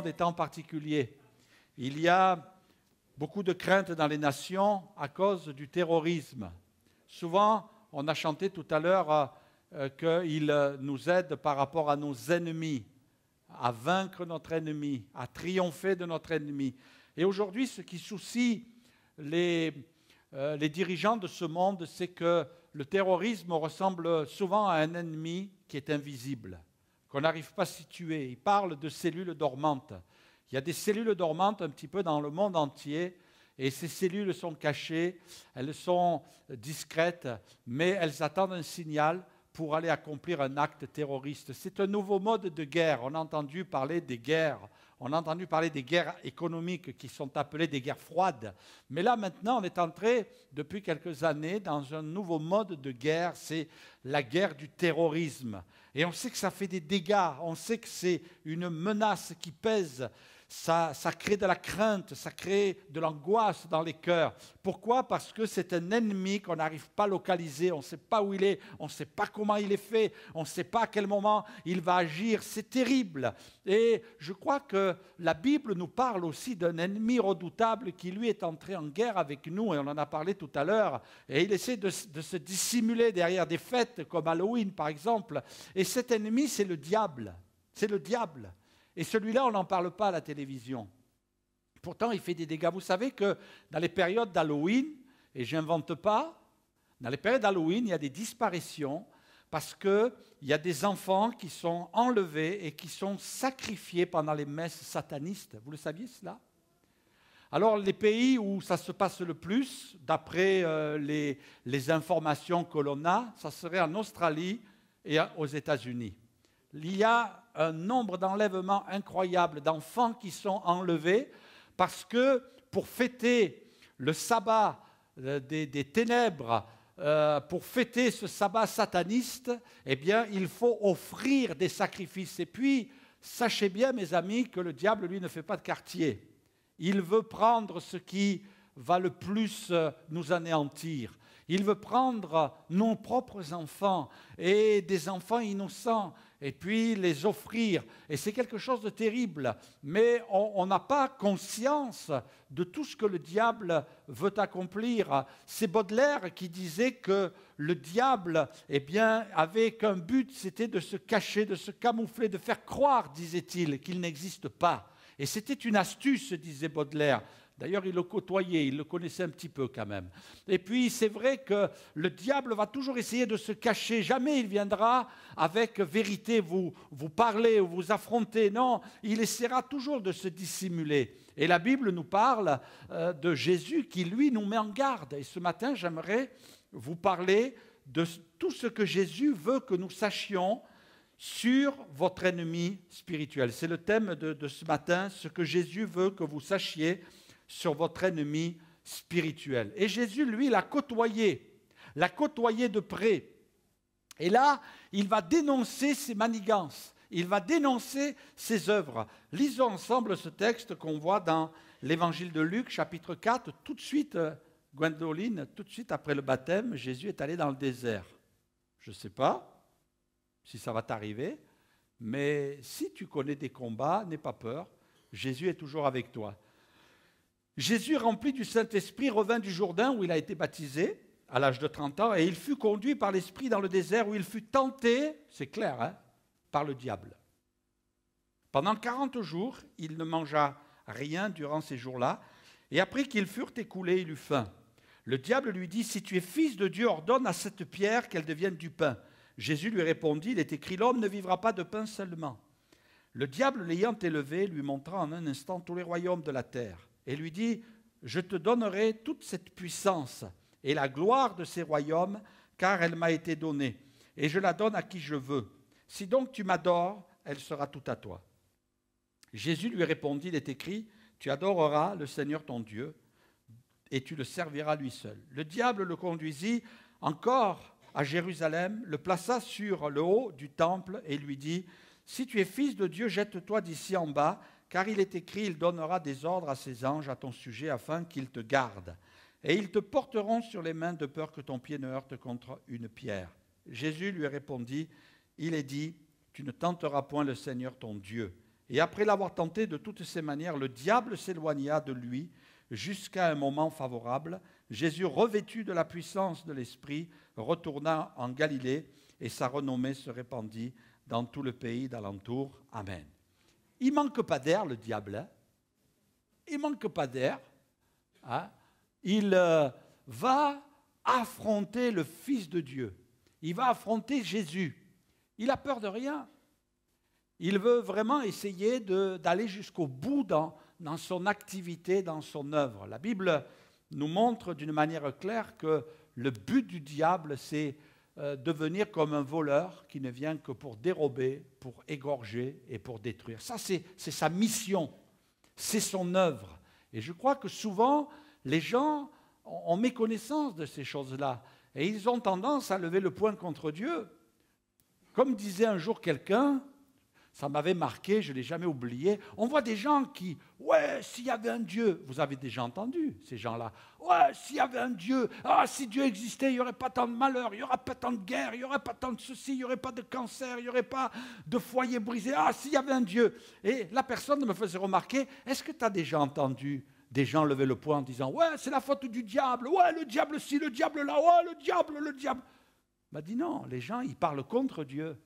vivons des temps particuliers. Il y a beaucoup de craintes dans les nations à cause du terrorisme. Souvent, on a chanté tout à l'heure qu'il nous aide par rapport à nos ennemis, à vaincre notre ennemi, à triompher de notre ennemi. Et aujourd'hui, ce qui soucie les dirigeants de ce monde, c'est que le terrorisme ressemble souvent à un ennemi qui est invisible, qu'on n'arrive pas à situer. Ils parlent de cellules dormantes. Il y a des cellules dormantes un petit peu dans le monde entier, et ces cellules sont cachées, elles sont discrètes, mais elles attendent un signal pour aller accomplir un acte terroriste. C'est un nouveau mode de guerre. On a entendu parler des guerres. On a entendu parler des guerres économiques qui sont appelées des guerres froides. Mais là, maintenant, on est entré, depuis quelques années, dans un nouveau mode de guerre. C'est la guerre du terrorisme. Et on sait que ça fait des dégâts. On sait que c'est une menace qui pèse. Ça crée de la crainte, ça crée de l'angoisse dans les cœurs. Pourquoi? Parce que c'est un ennemi qu'on n'arrive pas à localiser, on ne sait pas où il est, on ne sait pas comment il est fait, on ne sait pas à quel moment il va agir. C'est terrible. Et je crois que la Bible nous parle aussi d'un ennemi redoutable qui, lui, est entré en guerre avec nous, et on en a parlé tout à l'heure, et il essaie de se dissimuler derrière des fêtes comme Halloween, par exemple. Et cet ennemi, c'est le diable. C'est le diable. Et celui-là, on n'en parle pas à la télévision. Pourtant, il fait des dégâts. Vous savez que dans les périodes d'Halloween, et je n'invente pas, dans les périodes d'Halloween, il y a des disparitions parce qu'il y a des enfants qui sont enlevés et qui sont sacrifiés pendant les messes satanistes. Vous le saviez cela? Alors, les pays où ça se passe le plus, d'après les informations que l'on a, ça serait en Australie et aux États-Unis. Il y a un nombre d'enlèvements incroyables d'enfants qui sont enlevés parce que pour fêter le sabbat des ténèbres, pour fêter ce sabbat sataniste, eh bien, il faut offrir des sacrifices. Et puis, sachez bien, mes amis, que le diable, lui, ne fait pas de quartier. Il veut prendre ce qui va le plus nous anéantir. Il veut prendre nos propres enfants et des enfants innocents et puis les offrir. Et c'est quelque chose de terrible. Mais on n'a pas conscience de tout ce que le diable veut accomplir. C'est Baudelaire qui disait que le diable, eh bien, avait qu'un but, c'était de se cacher, de se camoufler, de faire croire, disait-il, qu'il n'existe pas. Et c'était une astuce, disait Baudelaire. D'ailleurs, il le côtoyait, il le connaissait un petit peu quand même. Et puis, c'est vrai que le diable va toujours essayer de se cacher. Jamais il viendra avec vérité vous parler ou vous affronter. Non, il essaiera toujours de se dissimuler. Et la Bible nous parle de Jésus qui, lui, nous met en garde. Et ce matin, j'aimerais vous parler de tout ce que Jésus veut que nous sachions sur votre ennemi spirituel. C'est le thème de ce matin, ce que Jésus veut que vous sachiez sur votre ennemi spirituel. Et Jésus, lui, l'a côtoyé de près. Et là, il va dénoncer ses manigances, il va dénoncer ses œuvres. Lisons ensemble ce texte qu'on voit dans l'évangile de Luc, chapitre 4. Tout de suite, Gwendoline, tout de suite après le baptême, Jésus est allé dans le désert. Je ne sais pas si ça va t'arriver, mais si tu connais des combats, n'aie pas peur, Jésus est toujours avec toi. Jésus, rempli du Saint-Esprit, revint du Jourdain où il a été baptisé à l'âge de 30 ans et il fut conduit par l'Esprit dans le désert où il fut tenté, c'est clair, hein, par le diable. Pendant 40 jours, il ne mangea rien durant ces jours-là et après qu'ils furent écoulés, il eut faim. Le diable lui dit, « Si tu es fils de Dieu, ordonne à cette pierre qu'elle devienne du pain. » Jésus lui répondit, « Il est écrit, l'homme ne vivra pas de pain seulement. » Le diable l'ayant élevé, lui montra en un instant tous les royaumes de la terre. Et lui dit, « Je te donnerai toute cette puissance et la gloire de ces royaumes, car elle m'a été donnée, et je la donne à qui je veux. Si donc tu m'adores, elle sera toute à toi. » Jésus lui répondit, il est écrit, « Tu adoreras le Seigneur ton Dieu, et tu le serviras lui seul. » Le diable le conduisit encore à Jérusalem, le plaça sur le haut du temple, et lui dit, « Si tu es fils de Dieu, jette-toi d'ici en bas, car il est écrit, il donnera des ordres à ses anges à ton sujet afin qu'ils te gardent. Et ils te porteront sur les mains de peur que ton pied ne heurte contre une pierre. » Jésus lui répondit, il est dit, tu ne tenteras point le Seigneur ton Dieu. Et après l'avoir tenté de toutes ces manières, le diable s'éloigna de lui jusqu'à un moment favorable. Jésus, revêtu de la puissance de l'Esprit, retourna en Galilée et sa renommée se répandit dans tout le pays d'alentour. Amen. Il ne manque pas d'air, le diable. Hein? Il ne manque pas d'air. Hein? Il va affronter le Fils de Dieu. Il va affronter Jésus. Il n'a peur de rien. Il veut vraiment essayer d'aller jusqu'au bout dans son activité, dans son œuvre. La Bible nous montre d'une manière claire que le but du diable, c'est de venir comme un voleur qui ne vient que pour dérober, pour égorger et pour détruire. Ça, c'est sa mission, c'est son œuvre. Et je crois que souvent, les gens ont méconnaissance de ces choses-là. Et ils ont tendance à lever le poing contre Dieu. Comme disait un jour quelqu'un, ça m'avait marqué, je ne l'ai jamais oublié. On voit des gens qui, ouais, s'il y avait un Dieu, vous avez déjà entendu ces gens-là, ouais, s'il y avait un Dieu, si Dieu existait, il n'y aurait pas tant de malheur, il n'y aurait pas tant de guerre, il n'y aurait pas tant de ceci, il n'y aurait pas de cancer, il n'y aurait pas de foyer brisé, s'il y avait un Dieu. Et la personne me faisait remarquer, est-ce que tu as déjà entendu des gens lever le poing en disant, ouais, c'est la faute du diable, ouais, le diable ci, le diable là, ouais, le diable. Il m'a dit non, les gens, ils parlent contre Dieu.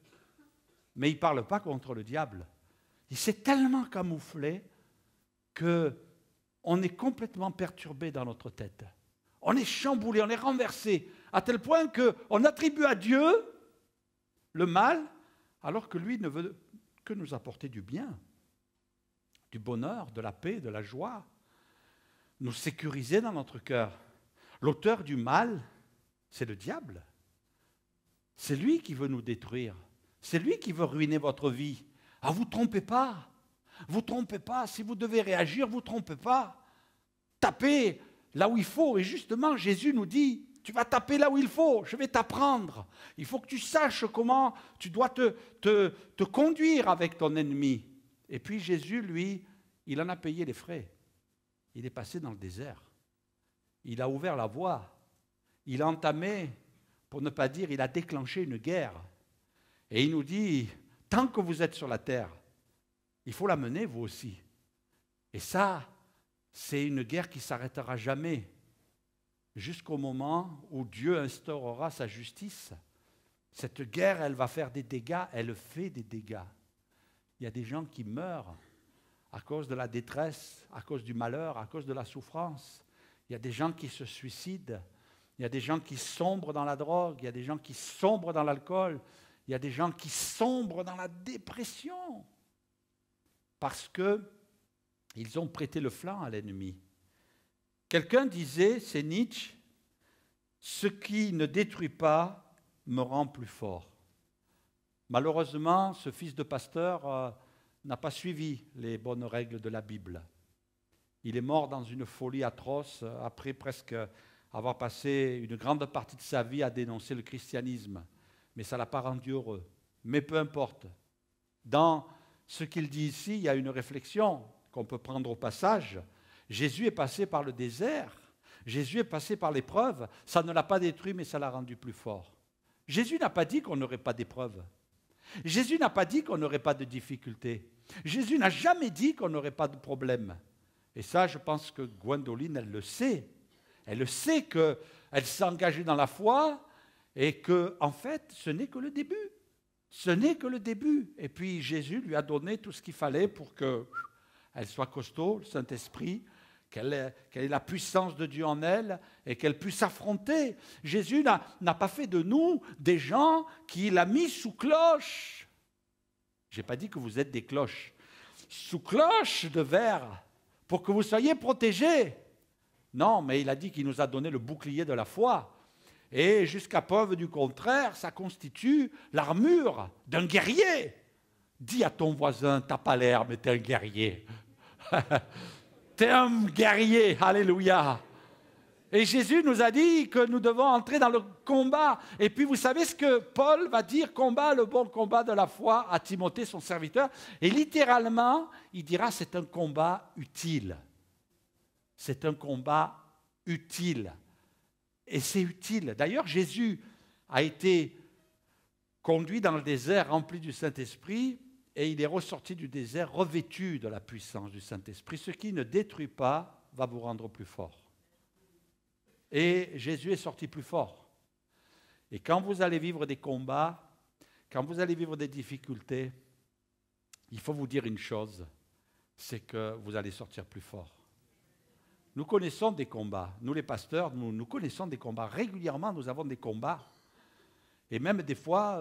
Mais il ne parle pas contre le diable. Il s'est tellement camouflé qu'on est complètement perturbé dans notre tête. On est chamboulé, on est renversé, à tel point qu'on attribue à Dieu le mal, alors que lui ne veut que nous apporter du bien, du bonheur, de la paix, de la joie, nous sécuriser dans notre cœur. L'auteur du mal, c'est le diable. C'est lui qui veut nous détruire. C'est lui qui veut ruiner votre vie. Vous ne trompez pas. Vous ne trompez pas. Si vous devez réagir, vous ne trompez pas. Tapez là où il faut. Et justement, Jésus nous dit, tu vas taper là où il faut. Je vais t'apprendre. Il faut que tu saches comment tu dois te conduire avec ton ennemi. Et puis Jésus, lui, il en a payé les frais. Il est passé dans le désert. Il a ouvert la voie. Il a entamé, pour ne pas dire, il a déclenché une guerre. Et il nous dit, tant que vous êtes sur la terre, il faut la mener vous aussi. Et ça, c'est une guerre qui ne s'arrêtera jamais, jusqu'au moment où Dieu instaurera sa justice. Cette guerre, elle va faire des dégâts, elle fait des dégâts. Il y a des gens qui meurent à cause de la détresse, à cause du malheur, à cause de la souffrance. Il y a des gens qui se suicident, il y a des gens qui sombrent dans la drogue, il y a des gens qui sombrent dans l'alcool. Il y a des gens qui sombrent dans la dépression parce qu'ils ont prêté le flanc à l'ennemi. Quelqu'un disait, c'est Nietzsche, « Ce qui ne détruit pas me rend plus fort ». Malheureusement, ce fils de pasteur n'a pas suivi les bonnes règles de la Bible. Il est mort dans une folie atroce après presque avoir passé une grande partie de sa vie à dénoncer le christianisme. Mais ça ne l'a pas rendu heureux. Mais peu importe. Dans ce qu'il dit ici, il y a une réflexion qu'on peut prendre au passage. Jésus est passé par le désert. Jésus est passé par l'épreuve. Ça ne l'a pas détruit, mais ça l'a rendu plus fort. Jésus n'a pas dit qu'on n'aurait pas d'épreuve. Jésus n'a pas dit qu'on n'aurait pas de difficultés. Jésus n'a jamais dit qu'on n'aurait pas de problème. Et ça, je pense que Gwendoline, elle le sait. Elle sait qu'elle s'est engagée dans la foi, et que, en fait, ce n'est que le début. Ce n'est que le début. Et puis Jésus lui a donné tout ce qu'il fallait pour qu'elle soit costaud, le Saint-Esprit, qu'elle ait la puissance de Dieu en elle et qu'elle puisse affronter. Jésus n'a pas fait de nous des gens qu'il a mis sous cloche. Je n'ai pas dit que vous êtes des cloches. Sous cloche de verre, pour que vous soyez protégés. Non, mais il a dit qu'il nous a donné le bouclier de la foi. Et jusqu'à preuve du contraire, ça constitue l'armure d'un guerrier. Dis à ton voisin, t'as pas l'air, mais t'es un guerrier. T'es un guerrier, alléluia. Et Jésus nous a dit que nous devons entrer dans le combat. Et puis vous savez ce que Paul va dire, combat le bon combat de la foi à Timothée, son serviteur. Et littéralement, il dira, c'est un combat utile. C'est un combat utile. Et c'est utile. D'ailleurs, Jésus a été conduit dans le désert rempli du Saint-Esprit et il est ressorti du désert revêtu de la puissance du Saint-Esprit. Ce qui ne détruit pas va vous rendre plus fort. Et Jésus est sorti plus fort. Et quand vous allez vivre des combats, quand vous allez vivre des difficultés, il faut vous dire une chose, c'est que vous allez sortir plus fort. Nous connaissons des combats. Nous, les pasteurs, nous connaissons des combats. Régulièrement, nous avons des combats. Et même des fois,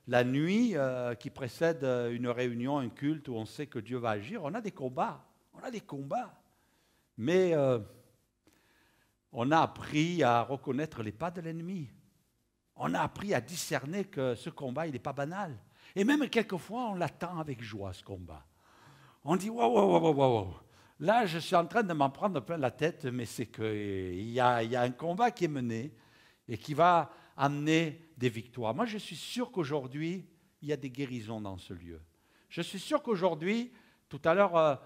la nuit qui précède une réunion, un culte où on sait que Dieu va agir, on a des combats. On a des combats. Mais on a appris à reconnaître les pas de l'ennemi. On a appris à discerner que ce combat, il n'est pas banal. Et même quelquefois, on l'attend avec joie, ce combat. On dit, wow. Là, je suis en train de m'en prendre plein la tête, mais c'est qu'il y a un combat qui est mené et qui va amener des victoires. Moi, je suis sûr qu'aujourd'hui, il y a des guérisons dans ce lieu. Je suis sûr qu'aujourd'hui, tout à l'heure,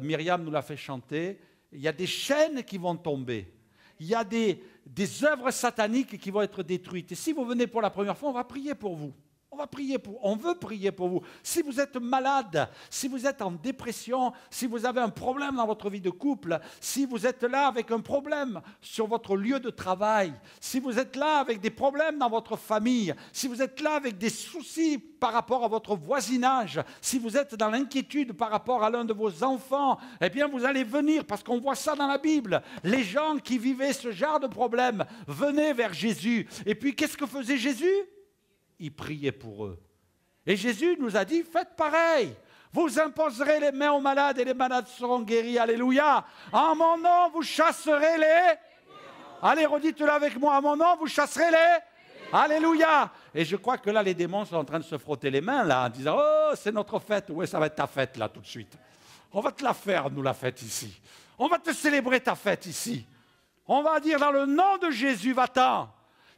Myriam nous l'a fait chanter, il y a des chaînes qui vont tomber. Il y a des œuvres sataniques qui vont être détruites. Et si vous venez pour la première fois, on va prier pour vous. On veut prier pour vous. Si vous êtes malade, si vous êtes en dépression, si vous avez un problème dans votre vie de couple, si vous êtes là avec un problème sur votre lieu de travail, si vous êtes là avec des problèmes dans votre famille, si vous êtes là avec des soucis par rapport à votre voisinage, si vous êtes dans l'inquiétude par rapport à l'un de vos enfants, eh bien vous allez venir, parce qu'on voit ça dans la Bible. Les gens qui vivaient ce genre de problème venaient vers Jésus. Et puis qu'est-ce que faisait Jésus ? Il priait pour eux. Et Jésus nous a dit, faites pareil. Vous imposerez les mains aux malades et les malades seront guéris. Alléluia. En mon nom, vous chasserez les... Allez, redites-le avec moi. En mon nom, vous chasserez les... Alléluia. Et je crois que là, les démons sont en train de se frotter les mains, là, en disant, oh, c'est notre fête. Oui, ça va être ta fête, là, tout de suite. On va te la faire, nous, la fête ici. On va te célébrer ta fête ici. On va dire, dans le nom de Jésus, va-t'en.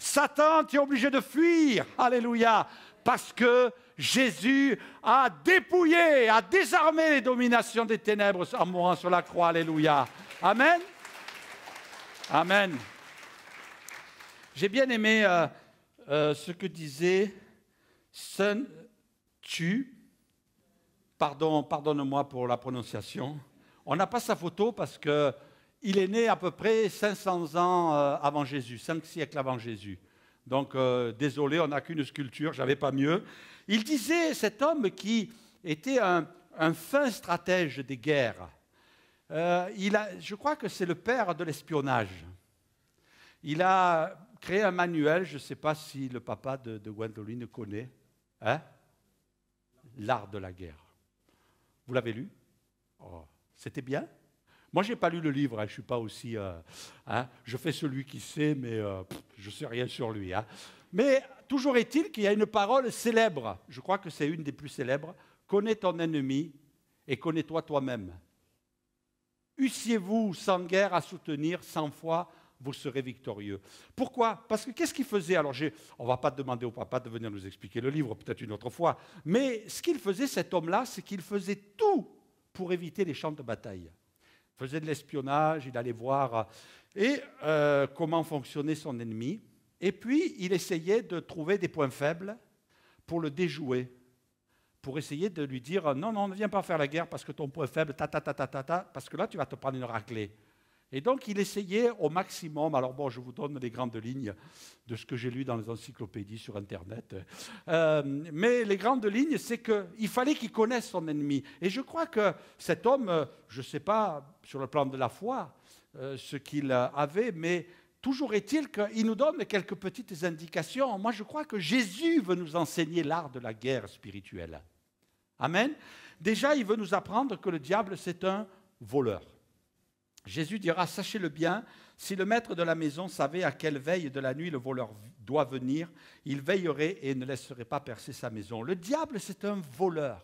Satan, tu es obligé de fuir, alléluia, parce que Jésus a dépouillé, a désarmé les dominations des ténèbres en mourant sur la croix, alléluia. Amen. Amen. J'ai bien aimé ce que disait Sun Tzu, pardonne-moi pour la prononciation. On n'a pas sa photo parce que il est né à peu près 500 ans avant Jésus, 5 siècles avant Jésus. Donc, désolé, on n'a qu'une sculpture, j'avais pas mieux. Il disait, cet homme qui était un fin stratège des guerres, je crois que c'est le père de l'espionnage. Il a créé un manuel, je ne sais pas si le papa de Gwendoline connaît, hein? L'art de la guerre. Vous l'avez lu? Oh, c'était bien? Moi, je n'ai pas lu le livre, hein, je ne suis pas aussi... je fais celui qui sait, mais je ne sais rien sur lui. Hein. Mais toujours est-il qu'il y a une parole célèbre, je crois que c'est une des plus célèbres, « Connais ton ennemi et connais-toi toi-même. Eussiez-vous sans guerre à soutenir, 100 fois, vous serez victorieux. » Pourquoi? Parce que qu'est-ce qu'il faisait? Alors, on ne va pas demander au papa de venir nous expliquer le livre, peut-être une autre fois, mais ce qu'il faisait, cet homme-là, c'est qu'il faisait tout pour éviter les champs de bataille. Il faisait de l'espionnage, il allait voir comment fonctionnait son ennemi. Et puis, il essayait de trouver des points faibles pour le déjouer, pour essayer de lui dire « Non, ne viens pas faire la guerre parce que ton point faible, parce que là, tu vas te prendre une raclée. » Et donc, il essayait au maximum, alors bon, je vous donne les grandes lignes de ce que j'ai lu dans les encyclopédies sur Internet, mais les grandes lignes, c'est qu'il fallait qu'il connaisse son ennemi. Et je crois que cet homme, je ne sais pas sur le plan de la foi ce qu'il avait, mais toujours est-il qu'il nous donne quelques petites indications. Moi, je crois que Jésus veut nous enseigner l'art de la guerre spirituelle. Amen. Déjà, il veut nous apprendre que le diable, c'est un voleur. Jésus dira, sachez-le bien, si le maître de la maison savait à quelle veille de la nuit le voleur doit venir, il veillerait et ne laisserait pas percer sa maison. Le diable, c'est un voleur.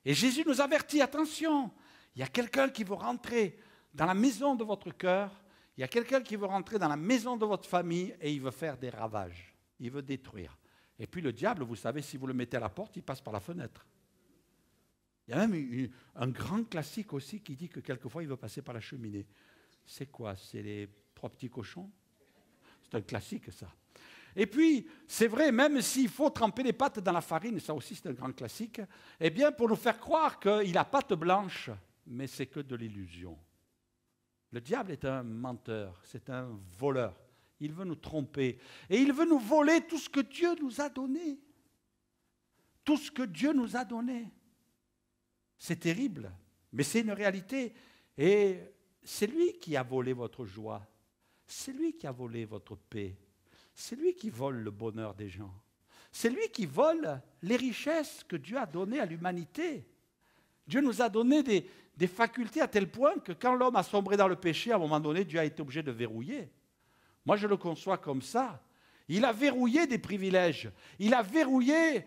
Et Jésus nous avertit, attention, il y a quelqu'un qui veut rentrer dans la maison de votre cœur, il y a quelqu'un qui veut rentrer dans la maison de votre famille et il veut faire des ravages, il veut détruire. Et puis le diable, vous savez, si vous le mettez à la porte, il passe par la fenêtre. Il y a même un grand classique aussi qui dit que quelquefois il veut passer par la cheminée. C'est quoi? C'est les 3 petits cochons? C'est un classique ça. Et puis, c'est vrai, même s'il faut tremper les pâtes dans la farine, ça aussi c'est un grand classique, eh bien, pour nous faire croire qu'il a pâte blanche, mais c'est que de l'illusion. Le diable est un menteur, c'est un voleur. Il veut nous tromper et il veut nous voler tout ce que Dieu nous a donné. Tout ce que Dieu nous a donné. C'est terrible, mais c'est une réalité. Et c'est lui qui a volé votre joie. C'est lui qui a volé votre paix. C'est lui qui vole le bonheur des gens. C'est lui qui vole les richesses que Dieu a données à l'humanité. Dieu nous a donné des facultés à tel point que quand l'homme a sombré dans le péché, à un moment donné, Dieu a été obligé de verrouiller. Moi, je le conçois comme ça. Il a verrouillé des privilèges. Il a verrouillé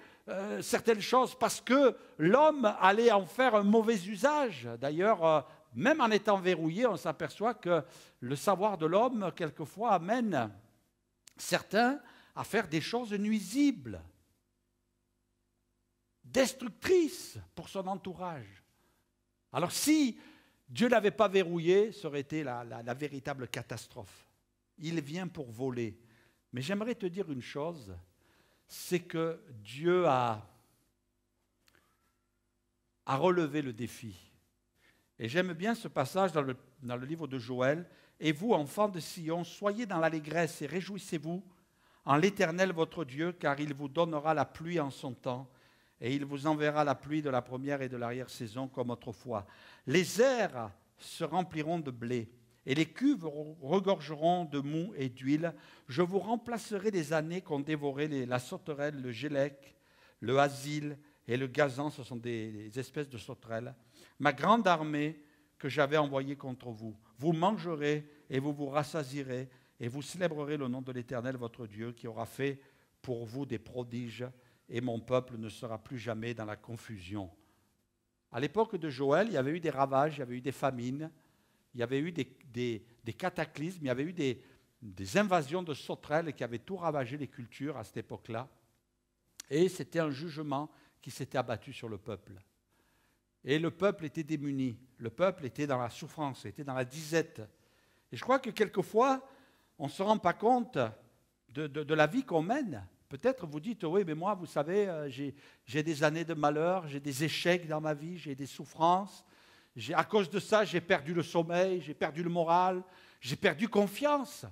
certaines choses parce que l'homme allait en faire un mauvais usage. D'ailleurs, même en étant verrouillé, on s'aperçoit que le savoir de l'homme, quelquefois, amène certains à faire des choses nuisibles, destructrices pour son entourage. Alors si Dieu n'avait pas verrouillé, ça aurait été la véritable catastrophe. Il vient pour voler. Mais j'aimerais te dire une chose, c'est que Dieu a relevé le défi. Et j'aime bien ce passage dans le livre de Joël. « Et vous, enfants de Sion, soyez dans l'allégresse et réjouissez-vous en l'Éternel votre Dieu, car il vous donnera la pluie en son temps, et il vous enverra la pluie de la première et de l'arrière-saison comme autrefois. Les airs se rempliront de blé, et les cuves regorgeront de mou et d'huile. Je vous remplacerai des années qu'ont dévoré la sauterelle, le gélec, le asile et le gazan, ce sont des espèces de sauterelles. Ma grande armée que j'avais envoyée contre vous. Vous mangerez et vous vous rassasierez, et vous célébrerez le nom de l'Éternel, votre Dieu, qui aura fait pour vous des prodiges, et mon peuple ne sera plus jamais dans la confusion. » À l'époque de Joël, il y avait eu des ravages, il y avait eu des famines, il y avait eu des cataclysmes, il y avait eu des invasions de sauterelles qui avaient tout ravagé les cultures à cette époque-là. Et c'était un jugement qui s'était abattu sur le peuple. Et le peuple était démuni, le peuple était dans la souffrance, était dans la disette. Et je crois que quelquefois, on ne se rend pas compte de la vie qu'on mène. Peut-être vous dites, oui, mais moi, vous savez, j'ai des années de malheur, j'ai des échecs dans ma vie, j'ai des souffrances. À cause de ça, j'ai perdu le sommeil, j'ai perdu le moral, j'ai perdu confiance.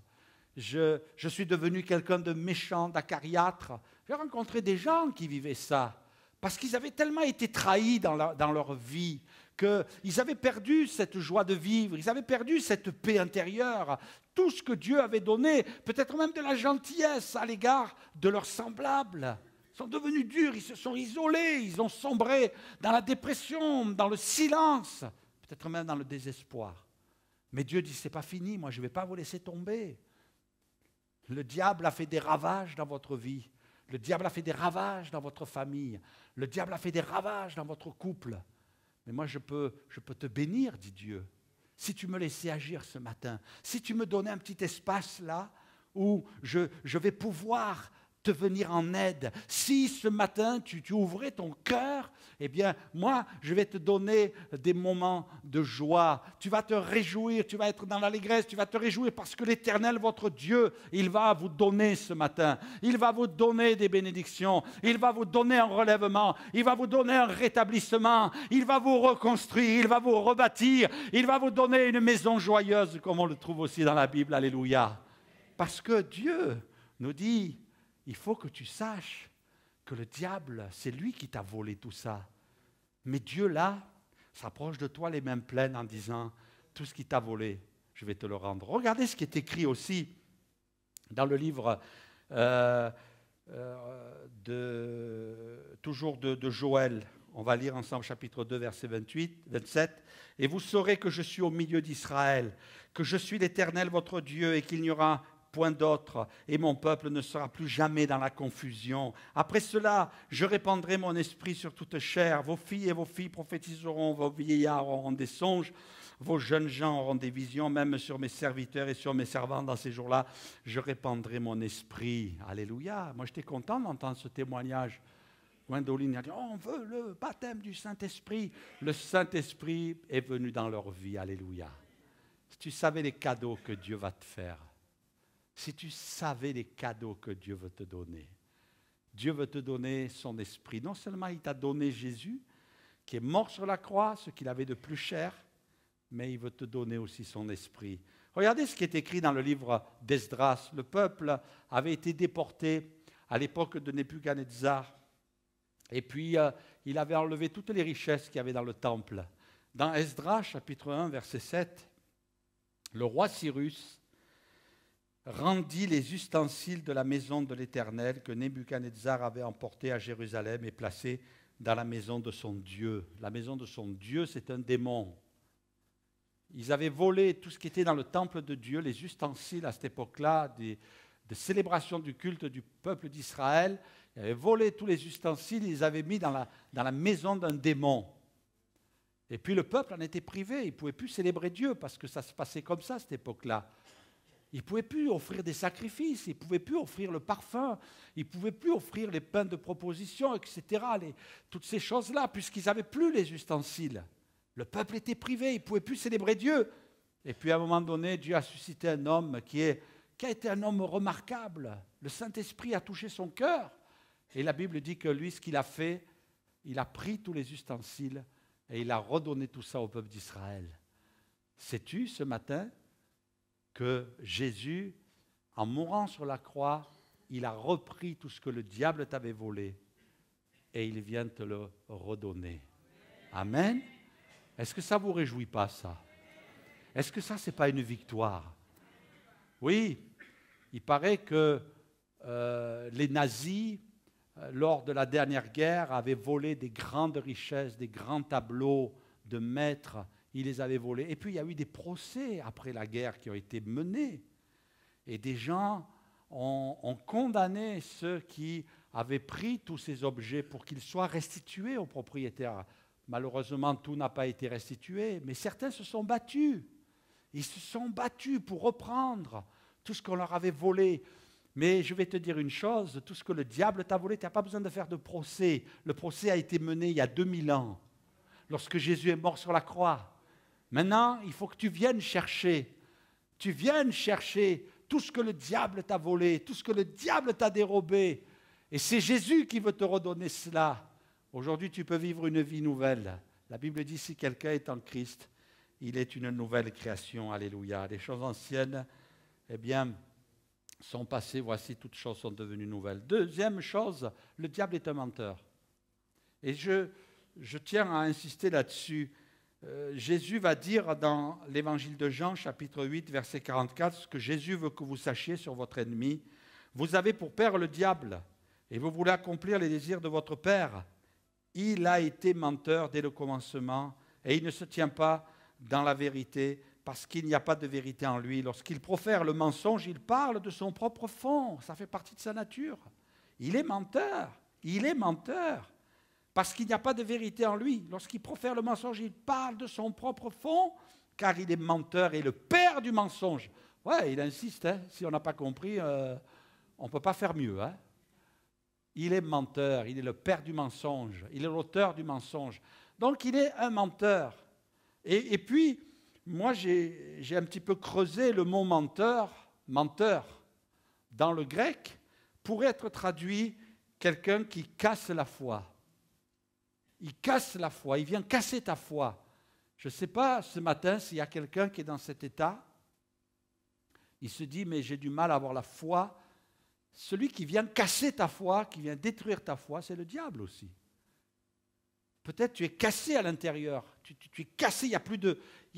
Je suis devenu quelqu'un de méchant, d'acariâtre. J'ai rencontré des gens qui vivaient ça, parce qu'ils avaient tellement été trahis dans leur vie, qu'ils avaient perdu cette joie de vivre, ils avaient perdu cette paix intérieure, tout ce que Dieu avait donné, peut-être même de la gentillesse à l'égard de leurs semblables. Ils sont devenus durs, ils se sont isolés, ils ont sombré dans la dépression, dans le silence, peut-être même dans le désespoir. Mais Dieu dit, c'est pas fini, moi je ne vais pas vous laisser tomber. Le diable a fait des ravages dans votre vie, le diable a fait des ravages dans votre famille, le diable a fait des ravages dans votre couple. Mais moi je peux te bénir, dit Dieu, si tu me laissais agir ce matin, si tu me donnais un petit espace là, où je vais pouvoir te venir en aide. Si ce matin tu ouvrais ton cœur, eh bien moi je vais te donner des moments de joie. Tu vas te réjouir, tu vas être dans l'allégresse, tu vas te réjouir parce que l'Éternel, votre Dieu, il va vous donner ce matin. Il va vous donner des bénédictions, il va vous donner un relèvement, il va vous donner un rétablissement, il va vous reconstruire, il va vous rebâtir, il va vous donner une maison joyeuse comme on le trouve aussi dans la Bible. Alléluia. Parce que Dieu nous dit, il faut que tu saches que le diable, c'est lui qui t'a volé tout ça. Mais Dieu, là, s'approche de toi les mains pleines en disant, tout ce qui t'a volé, je vais te le rendre. Regardez ce qui est écrit aussi dans le livre toujours de Joël. On va lire ensemble chapitre 2, verset 27. « Et vous saurez que je suis au milieu d'Israël, que je suis l'Éternel votre Dieu et qu'il n'y aura point d'autre, et mon peuple ne sera plus jamais dans la confusion. Après cela, je répandrai mon esprit sur toute chair. Vos filles et vos filles prophétiseront, vos vieillards auront des songes, vos jeunes gens auront des visions, même sur mes serviteurs et sur mes servantes dans ces jours-là, je répandrai mon esprit. » Alléluia. Moi, j'étais content d'entendre ce témoignage. Gwendoline a dit, on veut le baptême du Saint-Esprit. Le Saint-Esprit est venu dans leur vie. Alléluia. Si tu savais les cadeaux que Dieu va te faire, Si tu savais les cadeaux que Dieu veut te donner. Dieu veut te donner son esprit. Non seulement il t'a donné Jésus, qui est mort sur la croix, ce qu'il avait de plus cher, mais il veut te donner aussi son esprit. Regardez ce qui est écrit dans le livre d'Esdras. Le peuple avait été déporté à l'époque de Nebuchadnezzar. Et puis, il avait enlevé toutes les richesses qu'il y avait dans le temple. Dans Esdras, chapitre 1, verset 7, le roi Cyrus rendit les ustensiles de la maison de l'Éternel que Nebuchadnezzar avait emportés à Jérusalem et placés dans la maison de son Dieu. La maison de son Dieu, c'est un démon. Ils avaient volé tout ce qui était dans le temple de Dieu, les ustensiles à cette époque-là, de célébration du culte du peuple d'Israël. Ils avaient volé tous les ustensiles, ils les avaient mis dans la maison d'un démon. Et puis le peuple en était privé, il ne pouvait plus célébrer Dieu parce que ça se passait comme ça à cette époque-là. Il ne pouvait plus offrir des sacrifices, il ne pouvait plus offrir le parfum, il ne pouvait plus offrir les pains de proposition, etc. Toutes ces choses-là, puisqu'ils n'avaient plus les ustensiles. Le peuple était privé, il ne pouvait plus célébrer Dieu. Et puis à un moment donné, Dieu a suscité un homme qui a été un homme remarquable. Le Saint-Esprit a touché son cœur. Et la Bible dit que lui, ce qu'il a fait, il a pris tous les ustensiles et il a redonné tout ça au peuple d'Israël. Sais-tu ce matin que Jésus, en mourant sur la croix, il a repris tout ce que le diable t'avait volé et il vient te le redonner. Amen. Est-ce que ça ne vous réjouit pas, ça? Est-ce que ça, ce n'est pas une victoire? Oui, il paraît que les nazis, lors de la dernière guerre, avaient volé des grandes richesses, des grands tableaux de maîtres. Ils les avaient volés. Et puis, il y a eu des procès après la guerre qui ont été menés. Et des gens ont condamné ceux qui avaient pris tous ces objets pour qu'ils soient restitués aux propriétaires. Malheureusement, tout n'a pas été restitué, mais certains se sont battus. Ils se sont battus pour reprendre tout ce qu'on leur avait volé. Mais je vais te dire une chose, tout ce que le diable t'a volé, tu n'as pas besoin de faire de procès. Le procès a été mené il y a 2000 ans, lorsque Jésus est mort sur la croix. Maintenant, il faut que tu viennes chercher. Tu viennes chercher tout ce que le diable t'a volé, tout ce que le diable t'a dérobé. Et c'est Jésus qui veut te redonner cela. Aujourd'hui, tu peux vivre une vie nouvelle. La Bible dit, si quelqu'un est en Christ, il est une nouvelle création. Alléluia. Les choses anciennes, eh bien, sont passées. Voici, toutes choses sont devenues nouvelles. Deuxième chose, le diable est un menteur. Et je tiens à insister là-dessus. Jésus va dire dans l'évangile de Jean, chapitre 8, verset 44, ce que Jésus veut que vous sachiez sur votre ennemi. Vous avez pour père le diable, et vous voulez accomplir les désirs de votre père. Il a été menteur dès le commencement, et il ne se tient pas dans la vérité, parce qu'il n'y a pas de vérité en lui. Lorsqu'il profère le mensonge, il parle de son propre fond. Ça fait partie de sa nature. Il est menteur. Il est menteur. Parce qu'il n'y a pas de vérité en lui. Lorsqu'il profère le mensonge, il parle de son propre fond, car il est menteur et le père du mensonge. Ouais, il insiste. Hein. Si on n'a pas compris, on ne peut pas faire mieux. Hein. Il est menteur, il est le père du mensonge, il est l'auteur du mensonge. Donc il est un menteur. Et puis, moi j'ai un petit peu creusé le mot menteur, dans le grec, pourrait être traduit quelqu'un qui casse la foi. Il casse la foi, il vient casser ta foi. Je ne sais pas ce matin s'il y a quelqu'un qui est dans cet état. Il se dit, mais j'ai du mal à avoir la foi. Celui qui vient casser ta foi, qui vient détruire ta foi, c'est le diable aussi. Peut-être tu es cassé à l'intérieur, tu es cassé, il n'y a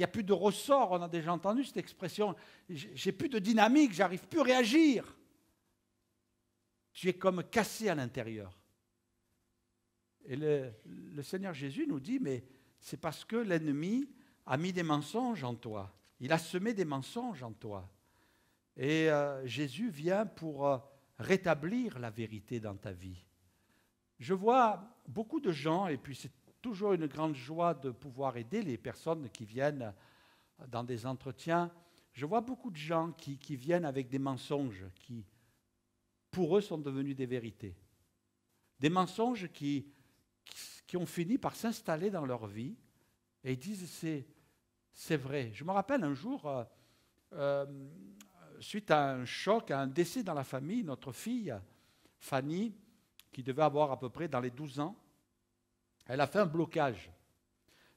plus de ressort, on a déjà entendu cette expression, j'ai plus de dynamique, j'arrive plus à réagir. Tu es comme cassé à l'intérieur. Et le Seigneur Jésus nous dit, mais c'est parce que l'ennemi a mis des mensonges en toi, il a semé des mensonges en toi. Et Jésus vient pour rétablir la vérité dans ta vie. Je vois beaucoup de gens, et puis c'est toujours une grande joie de pouvoir aider les personnes qui viennent dans des entretiens. Je vois beaucoup de gens qui viennent avec des mensonges qui, pour eux, sont devenus des vérités. Des mensonges qui ont fini par s'installer dans leur vie et ils disent c'est vrai. Je me rappelle un jour, suite à un choc, à un décès dans la famille, notre fille, Fanny, qui devait avoir à peu près dans les 12 ans, elle a fait un blocage.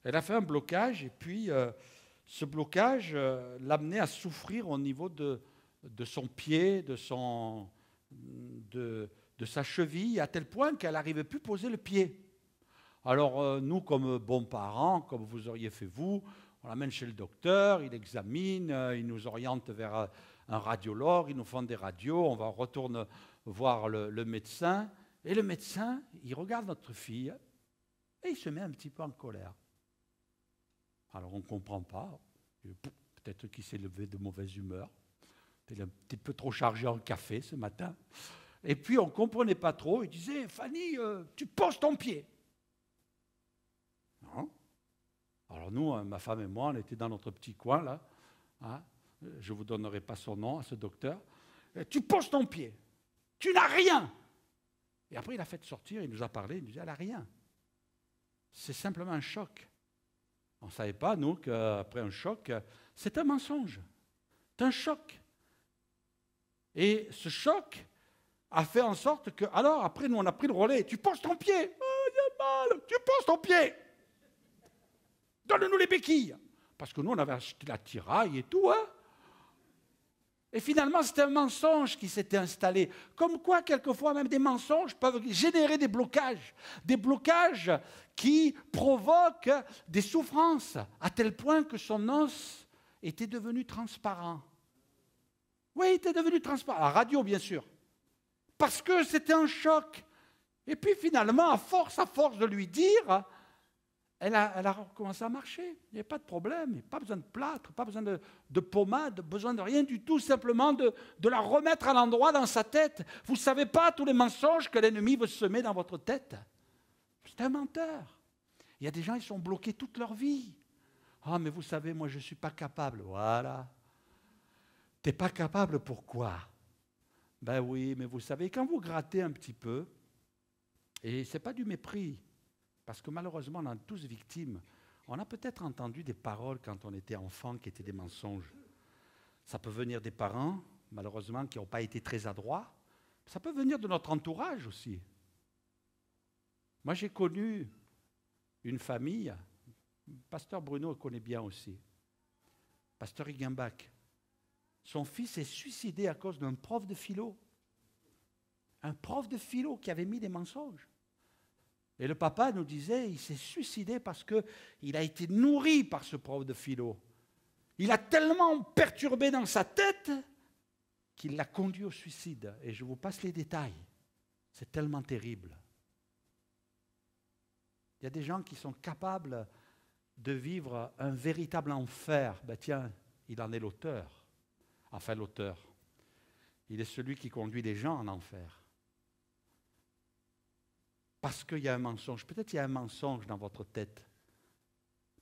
Elle a fait un blocage et puis ce blocage l'amenait à souffrir au niveau de son pied, de sa cheville, à tel point qu'elle n'arrivait plus à poser le pied. Alors nous, comme bons parents, comme vous auriez fait vous, on l'amène chez le docteur, il examine, il nous oriente vers un radiologue, ils nous font des radios, on retourne voir le médecin. Et le médecin, il regarde notre fille et il se met un petit peu en colère. Alors on ne comprend pas, peut-être qu'il s'est levé de mauvaise humeur, il est un petit peu trop chargé en café ce matin. Et puis on ne comprenait pas trop, il disait « Fanny, tu poses ton pied ». Non. Alors nous, ma femme et moi, on était dans notre petit coin là, hein, je ne vous donnerai pas son nom à ce docteur. « Tu poses ton pied, tu n'as rien ». Et après il a fait sortir, il nous a parlé, il nous dit « Elle n'a rien ». C'est simplement un choc. On ne savait pas, nous, qu'après un choc, c'est un mensonge. C'est un choc. Et ce choc a fait en sorte que, alors, après, nous, on a pris le relais. Tu poses ton pied. Oh, il a mal. Tu poses ton pied. Donne-nous les béquilles. Parce que nous, on avait acheté la tiraille et tout, hein. Et finalement, c'était un mensonge qui s'était installé. Comme quoi, quelquefois, même des mensonges peuvent générer des blocages qui provoquent des souffrances, à tel point que son os était devenu transparent. Oui, il était devenu transparent. À la radio, bien sûr. Parce que c'était un choc. Et puis finalement, à force de lui dire, elle a recommencé à marcher. Il n'y a pas de problème, pas besoin de plâtre, pas besoin de pommade, besoin de rien du tout, simplement de la remettre à l'endroit dans sa tête. Vous ne savez pas tous les mensonges que l'ennemi veut semer dans votre tête. C'est un menteur. Il y a des gens, ils sont bloqués toute leur vie. Ah, mais vous savez, moi, je ne suis pas capable. Voilà. Tu n'es pas capable, pourquoi? Ben oui, mais vous savez, quand vous grattez un petit peu, et ce n'est pas du mépris, parce que malheureusement, on en est tous victimes. On a peut-être entendu des paroles quand on était enfant qui étaient des mensonges. Ça peut venir des parents, malheureusement, qui n'ont pas été très adroits. Ça peut venir de notre entourage aussi. Moi, j'ai connu une famille, pasteur Bruno le connaît bien aussi, pasteur Higginbach. Son fils s'est suicidé à cause d'un prof de philo. Un prof de philo qui avait mis des mensonges. Et le papa nous disait, il s'est suicidé parce qu'il a été nourri par ce prof de philo. Il a tellement perturbé dans sa tête qu'il l'a conduit au suicide. Et je vous passe les détails. C'est tellement terrible. Il y a des gens qui sont capables de vivre un véritable enfer. Ben tiens, il en est l'auteur. Enfin, l'auteur. Il est celui qui conduit les gens en enfer. Parce qu'il y a un mensonge. Peut-être qu'il y a un mensonge dans votre tête.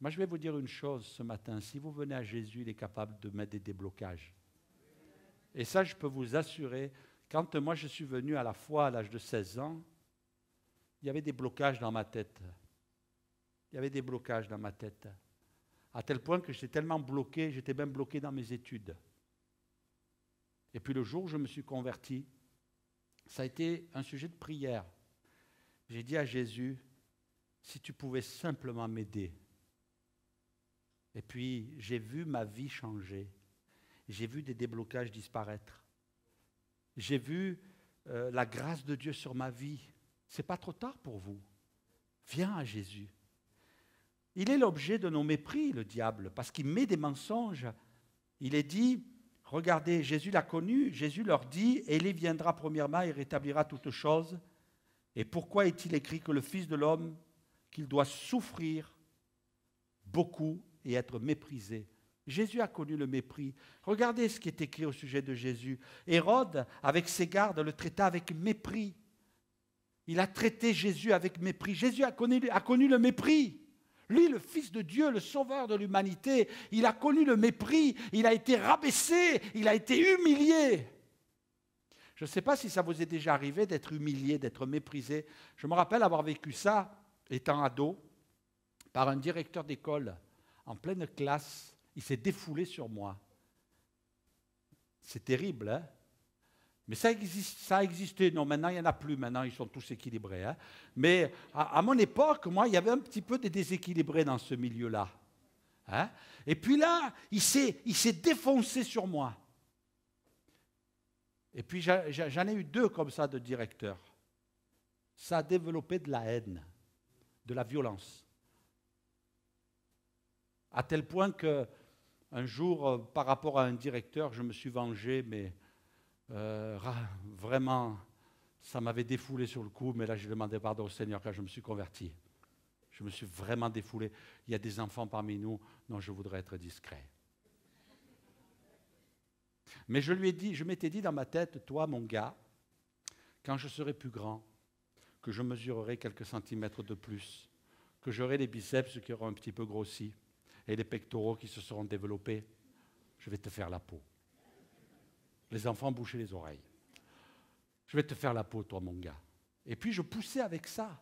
Moi, je vais vous dire une chose ce matin. Si vous venez à Jésus, il est capable de mettre des déblocages. Et ça, je peux vous assurer, quand moi je suis venu à la foi à l'âge de 16 ans, il y avait des blocages dans ma tête. Il y avait des blocages dans ma tête. À tel point que j'étais tellement bloqué, j'étais même bloqué dans mes études. Et puis le jour où je me suis converti, ça a été un sujet de prière. J'ai dit à Jésus, si tu pouvais simplement m'aider. Et puis j'ai vu ma vie changer. J'ai vu des déblocages disparaître. J'ai vu la grâce de Dieu sur ma vie. Ce n'est pas trop tard pour vous. Viens à Jésus. Il est l'objet de nos mépris, le diable, parce qu'il met des mensonges. Il est dit, regardez, Jésus l'a connu, Jésus leur dit, Élie viendra premièrement et rétablira toutes choses. Et pourquoi est-il écrit que le Fils de l'homme, qu'il doit souffrir beaucoup et être méprisé? Jésus a connu le mépris. Regardez ce qui est écrit au sujet de Jésus. Hérode, avec ses gardes, le traita avec mépris. Il a traité Jésus avec mépris. Jésus a connu le mépris. Lui, le Fils de Dieu, le Sauveur de l'humanité, il a connu le mépris. Il a été rabaissé, il a été humilié. Je ne sais pas si ça vous est déjà arrivé d'être humilié, d'être méprisé. Je me rappelle avoir vécu ça, étant ado, par un directeur d'école, en pleine classe. Il s'est défoulé sur moi. C'est terrible, hein? Mais ça a existé. Non, maintenant, il n'y en a plus. Maintenant, ils sont tous équilibrés. Hein? Mais à mon époque, moi, il y avait un petit peu de déséquilibré dans ce milieu-là. Hein? Et puis là, il s'est défoncé sur moi. Et puis, j'en ai eu 2 comme ça de directeurs. Ça a développé de la haine, de la violence. À tel point qu'un jour, par rapport à un directeur, je me suis vengé, mais vraiment, ça m'avait défoulé sur le coup, mais là, j'ai demandé pardon au Seigneur quand je me suis converti. Je me suis vraiment défoulé. Il y a des enfants parmi nous dont je voudrais être discret. Mais je m'étais dit dans ma tête, toi, mon gars, quand je serai plus grand, que je mesurerai quelques centimètres de plus, que j'aurai les biceps qui auront un petit peu grossi et les pectoraux qui se seront développés, je vais te faire la peau. Les enfants bouchaient les oreilles. Je vais te faire la peau, toi, mon gars. Et puis, je poussais avec ça.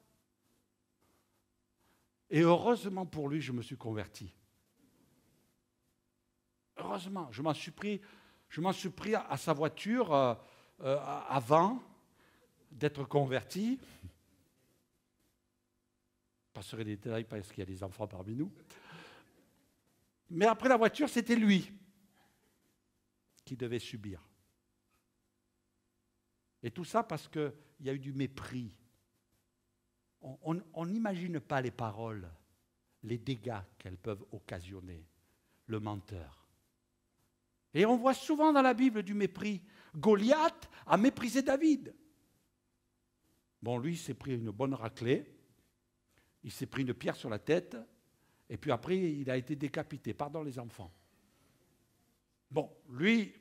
Et heureusement pour lui, je me suis converti. Heureusement, je m'en suis pris à sa voiture avant d'être converti. Je passerai les détails parce qu'il y a des enfants parmi nous. Mais après la voiture, c'était lui qui devait subir. Et tout ça parce qu'il y a eu du mépris. On n'imagine pas les paroles, les dégâts qu'elles peuvent occasionner, le menteur. Et on voit souvent dans la Bible du mépris. Goliath a méprisé David. Bon, lui, il s'est pris une bonne raclée, il s'est pris une pierre sur la tête, et puis après, il a été décapité. Pardon les enfants. Bon, lui,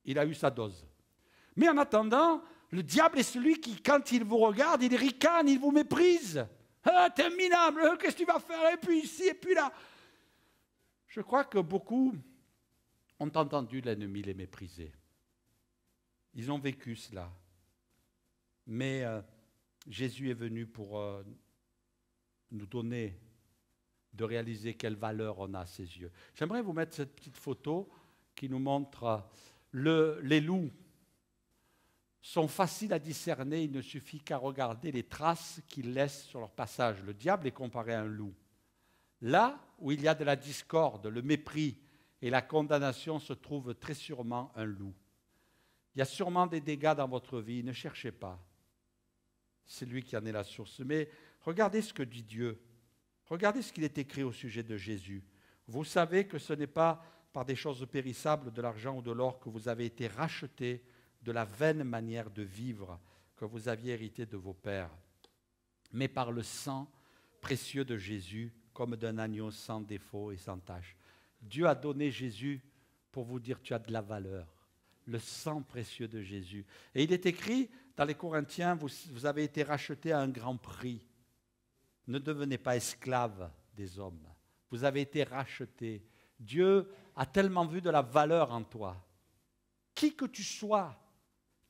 il a eu sa dose. Mais en attendant, le diable est celui qui, quand il vous regarde, il ricane, il vous méprise. Ah, t'es minable, qu'est-ce que tu vas faire? Et puis ici, et puis là. Je crois que beaucoup ont entendu l'ennemi les mépriser. Ils ont vécu cela. Mais Jésus est venu pour nous donner de réaliser quelle valeur on a à ses yeux. J'aimerais vous mettre cette petite photo qui nous montre les loups sont faciles à discerner, il ne suffit qu'à regarder les traces qu'ils laissent sur leur passage. Le diable est comparé à un loup. Là où il y a de la discorde, le mépris et la condamnation se trouve très sûrement un loup. Il y a sûrement des dégâts dans votre vie, ne cherchez pas. C'est lui qui en est la source. Mais regardez ce que dit Dieu. Regardez ce qu'il est écrit au sujet de Jésus. Vous savez que ce n'est pas par des choses périssables, de l'argent ou de l'or, que vous avez été rachetés de la vaine manière de vivre que vous aviez hérité de vos pères, mais par le sang précieux de Jésus, comme d'un agneau sans défaut et sans tache. Dieu a donné Jésus pour vous dire tu as de la valeur, le sang précieux de Jésus. Et il est écrit dans les Corinthiens, vous avez été rachetés à un grand prix. Ne devenez pas esclaves des hommes. Vous avez été rachetés. Dieu a tellement vu de la valeur en toi. Qui que tu sois,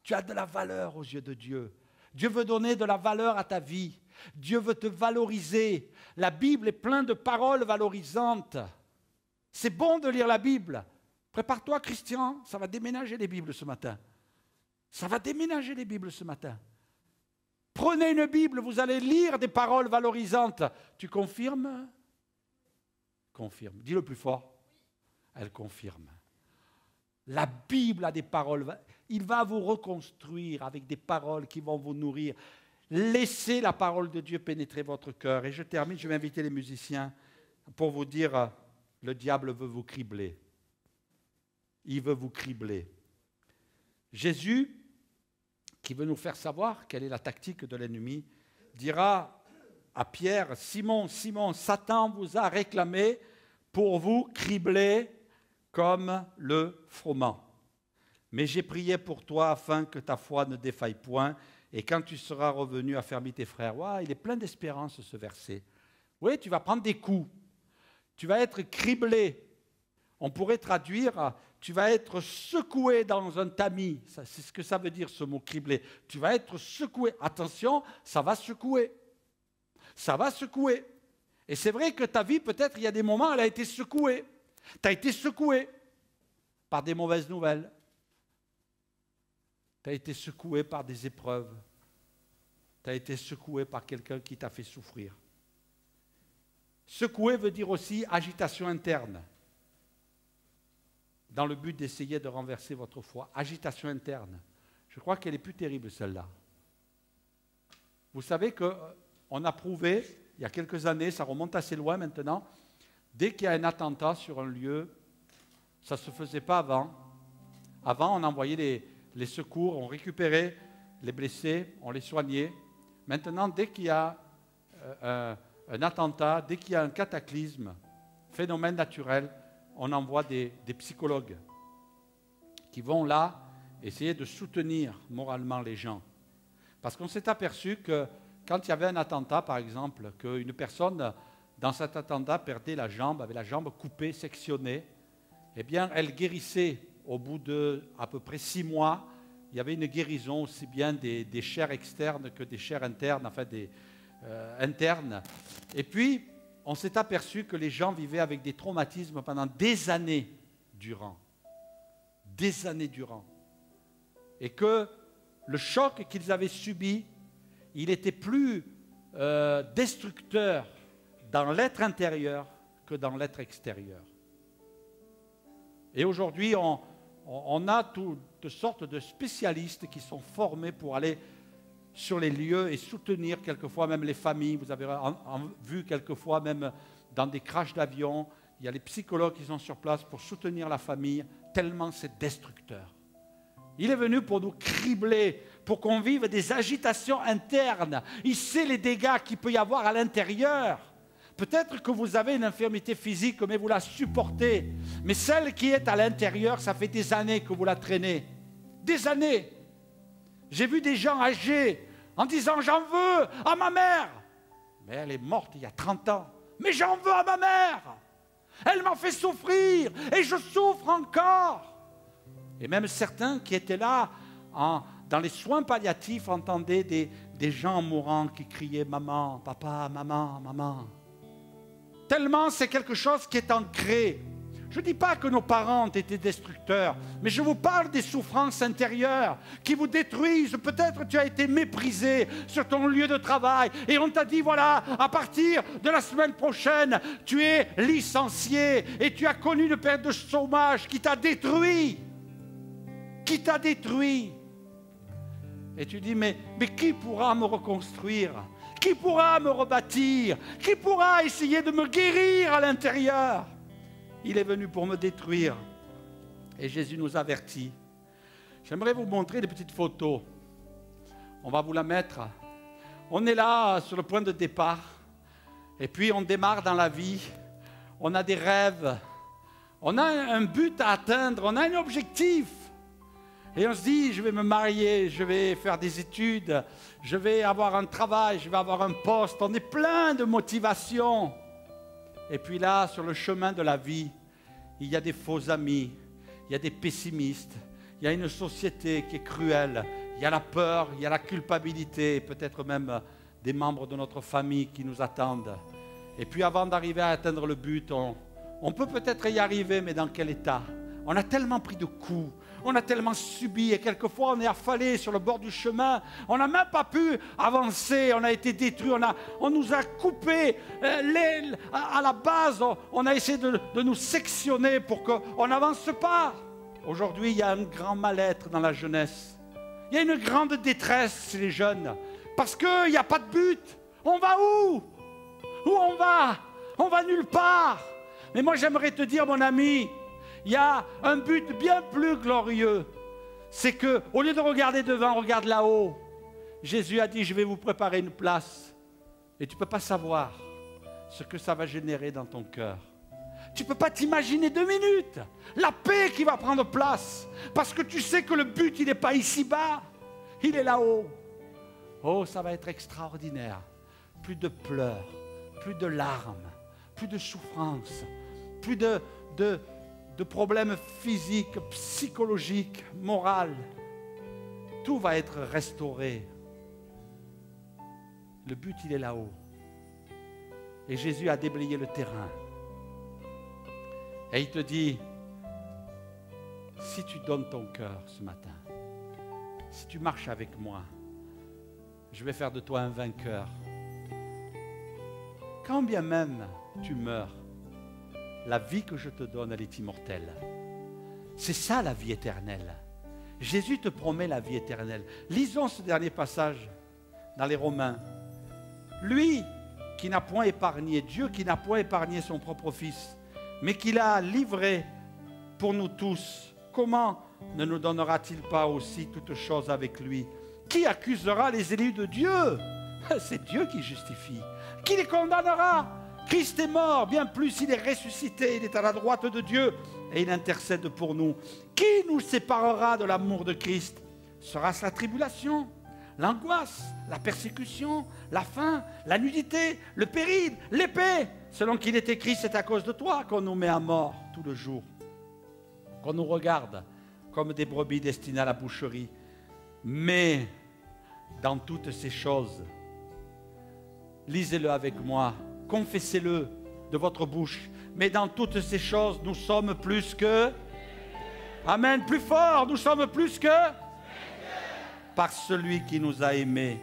tu as de la valeur aux yeux de Dieu. Dieu veut donner de la valeur à ta vie. Dieu veut te valoriser. La Bible est pleine de paroles valorisantes. C'est bon de lire la Bible. Prépare-toi, Christian, ça va déménager les Bibles ce matin. Ça va déménager les Bibles ce matin. Prenez une Bible, vous allez lire des paroles valorisantes. Tu confirmes? Confirme. Dis-le plus fort. Elle confirme. La Bible a des paroles. Il va vous reconstruire avec des paroles qui vont vous nourrir. Laissez la parole de Dieu pénétrer votre cœur. Et je termine, je vais inviter les musiciens pour vous dire, le diable veut vous cribler. Il veut vous cribler. Jésus, qui veut nous faire savoir quelle est la tactique de l'ennemi, dira à Pierre, Simon, Simon, Satan vous a réclamé pour vous cribler comme le froment. Mais j'ai prié pour toi afin que ta foi ne défaille point, et quand tu seras revenu, affermis tes frères. Wow, il est plein d'espérance ce verset. Oui, tu vas prendre des coups, tu vas être criblé. On pourrait traduire, tu vas être secoué dans un tamis. C'est ce que ça veut dire ce mot criblé. Tu vas être secoué. Attention, ça va secouer. Ça va secouer. Et c'est vrai que ta vie, peut-être, il y a des moments, elle a été secouée. Tu as été secoué par des mauvaises nouvelles, Tu as été secoué par des épreuves. Tu as été secoué par quelqu'un qui t'a fait souffrir. Secoué veut dire aussi agitation interne, dans le but d'essayer de renverser votre foi. Agitation interne. Je crois qu'elle est plus terrible, celle-là. Vous savez qu'on a prouvé, il y a quelques années, ça remonte assez loin maintenant, dès qu'il y a un attentat sur un lieu, ça ne se faisait pas avant. Avant, on envoyait les secours, on récupérait les blessés, on les soignait. Maintenant, dès qu'il y a un attentat, dès qu'il y a un cataclysme, phénomène naturel, on envoie des psychologues qui vont là essayer de soutenir moralement les gens. Parce qu'on s'est aperçu que quand il y avait un attentat, par exemple, qu'une personne dans cet attentat perdait la jambe, avait la jambe coupée, sectionnée, eh bien, elle guérissait au bout de à peu près 6 mois. Il y avait une guérison aussi bien des chairs externes que des chairs internes, enfin internes. Et puis, on s'est aperçu que les gens vivaient avec des traumatismes pendant des années durant. Des années durant. Et que le choc qu'ils avaient subi, il était plus destructeur dans l'être intérieur que dans l'être extérieur. Et aujourd'hui, on a toutes sortes de spécialistes qui sont formés pour aller sur les lieux et soutenir quelquefois même les familles. Vous avez vu quelquefois même dans des crashs d'avion, il y a les psychologues qui sont sur place pour soutenir la famille, tellement c'est destructeur. Il est venu pour nous cribler, pour qu'on vive des agitations internes. Il sait les dégâts qu'il peut y avoir à l'intérieur. Peut-être que vous avez une infirmité physique, mais vous la supportez. Mais celle qui est à l'intérieur, ça fait des années que vous la traînez. Des années. J'ai vu des gens âgés en disant « j'en veux à ma mère ». Mais elle est morte il y a 30 ans. Mais j'en veux à ma mère. Elle m'a fait souffrir et je souffre encore. Et même certains qui étaient là dans les soins palliatifs entendaient des gens mourants qui criaient « maman, papa, maman, maman ». Tellement c'est quelque chose qui est ancré. Je ne dis pas que nos parents ont été destructeurs, mais je vous parle des souffrances intérieures qui vous détruisent. Peut-être tu as été méprisé sur ton lieu de travail et on t'a dit voilà, à partir de la semaine prochaine, tu es licencié et tu as connu une période de chômage qui t'a détruit. Qui t'a détruit. Et tu dis mais qui pourra me reconstruire? Qui pourra me rebâtir? Qui pourra essayer de me guérir à l'intérieur? Il est venu pour me détruire. Et Jésus nous avertit. J'aimerais vous montrer des petites photos. On va vous la mettre. On est là sur le point de départ. Et puis on démarre dans la vie. On a des rêves. On a un but à atteindre. On a un objectif. Et on se dit, je vais me marier, je vais faire des études, je vais avoir un travail, je vais avoir un poste. On est plein de motivation. Et puis là, sur le chemin de la vie, il y a des faux amis, il y a des pessimistes, il y a une société qui est cruelle, il y a la peur, il y a la culpabilité, peut-être même des membres de notre famille qui nous attendent. Et puis avant d'arriver à atteindre le but, on peut peut-être y arriver, mais dans quel état? On a tellement pris de coups. On a tellement subi et quelquefois on est affalé sur le bord du chemin. On n'a même pas pu avancer. On a été détruit. On nous a coupé à la base. On a essayé de nous sectionner pour qu'on n'avance pas. Aujourd'hui, il y a un grand mal-être dans la jeunesse. Il y a une grande détresse chez les jeunes. Parce qu'il n'y a pas de but. On va où? Où on va? On va nulle part. Mais moi, j'aimerais te dire, mon ami, il y a un but bien plus glorieux. C'est que, au lieu de regarder devant, regarde là-haut. Jésus a dit, je vais vous préparer une place. Et tu ne peux pas savoir ce que ça va générer dans ton cœur. Tu ne peux pas t'imaginer 2 minutes la paix qui va prendre place. Parce que tu sais que le but, il n'est pas ici-bas. Il est là-haut. Oh, ça va être extraordinaire. Plus de pleurs, plus de larmes, plus de souffrances, plus de problèmes physiques, psychologiques, moraux. Tout va être restauré. Le but, il est là-haut. Et Jésus a déblayé le terrain. Et il te dit, si tu donnes ton cœur ce matin, si tu marches avec moi, je vais faire de toi un vainqueur. Quand bien même tu meurs, la vie que je te donne, elle est immortelle. C'est ça la vie éternelle. Jésus te promet la vie éternelle. Lisons ce dernier passage dans les Romains. Lui qui n'a point épargné, Dieu qui n'a point épargné son propre Fils, mais qui l'a livré pour nous tous, comment ne nous donnera-t-il pas aussi toutes choses avec lui? Qui accusera les élus de Dieu? C'est Dieu qui justifie. Qui les condamnera? Christ est mort, bien plus, il est ressuscité, il est à la droite de Dieu et il intercède pour nous. Qui nous séparera de l'amour de Christ? Sera-ce la tribulation, l'angoisse, la persécution, la faim, la nudité, le péril, l'épée? Selon qu'il est écrit, c'est à cause de toi qu'on nous met à mort tout le jour, qu'on nous regarde comme des brebis destinées à la boucherie. Mais dans toutes ces choses, lisez-le avec moi, confessez-le de votre bouche, mais dans toutes ces choses, nous sommes plus que... Amen, plus fort, nous sommes plus que... Par celui qui nous a aimés.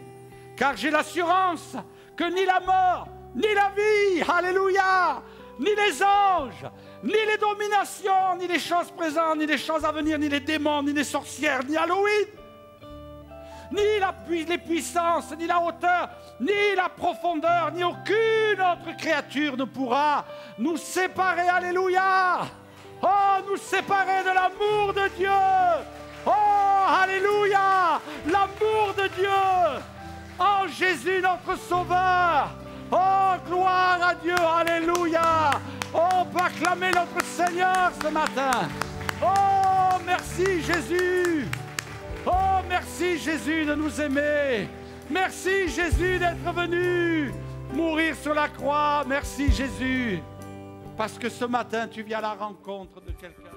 Car j'ai l'assurance que ni la mort, ni la vie, alléluia, ni les anges, ni les dominations, ni les choses présentes, ni les choses à venir, ni les démons, ni les sorcières, ni Halloween, ni les puissances, ni la hauteur, ni la profondeur, ni aucune autre créature ne pourra nous séparer, alléluia. Oh, nous séparer de l'amour de Dieu. Oh, alléluia, l'amour de Dieu en Jésus notre Sauveur. Oh, gloire à Dieu, alléluia. Oh, proclamez notre Seigneur ce matin. Oh, merci Jésus. Oh, merci Jésus de nous aimer. Merci Jésus d'être venu mourir sur la croix. Merci Jésus. Parce que ce matin, tu viens à la rencontre de quelqu'un.